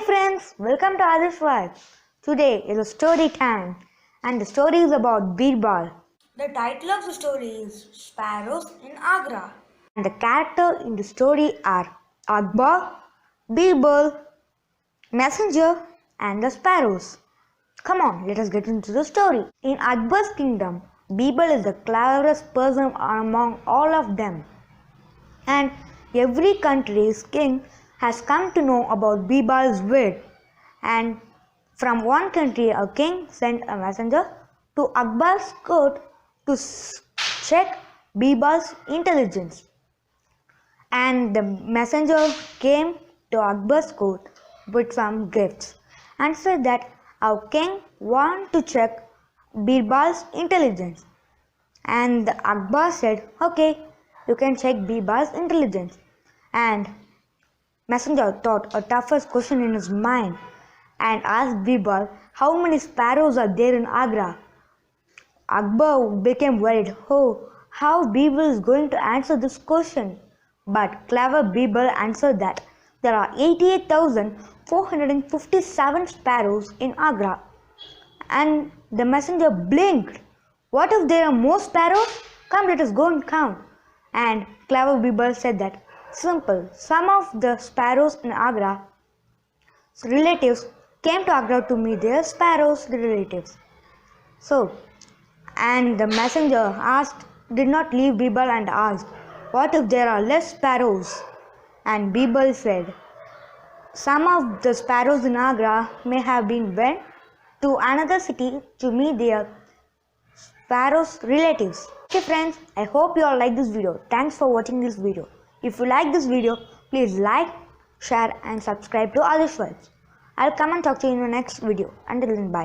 friends, welcome to Adarsh. Today is a story time and the story is about Birbal. The title of the story is Sparrows in Agra. And the character in the story are Akbar, Birbal, Messenger and the Sparrows. Come on, let us get into the story. In Akbar's kingdom, Birbal is the cleverest person among all of them. And every country's king has come to know about Birbal's wit. And from one country, a king sent a messenger to Akbar's court to check Birbal's intelligence. And the messenger came to Akbar's court with some gifts and said that our king wants to check Birbal's intelligence. And Akbar said, okay, you can check Birbal's intelligence. And messenger thought a toughest question in his mind and asked Birbal how many sparrows are there in Agra. Akbar became worried, how Birbal is going to answer this question. But clever Birbal answered that there are 88,457 sparrows in Agra. And the messenger blinked. What if there are more sparrows? Come, let us go and count. And clever Birbal said that, simple, some of the sparrows in Agra relatives came to Agra to meet their sparrows relatives. And the messenger did not leave Birbal and asked, what if there are less sparrows? And Birbal said, some of the sparrows in Agra may have been went to another city to meet their sparrows relatives. Okay friends, I hope you all like this video. Thanks for watching this video. If you like this video, please like, share and subscribe to Adarsh. I'll come and talk to you in the next video. Until then, bye.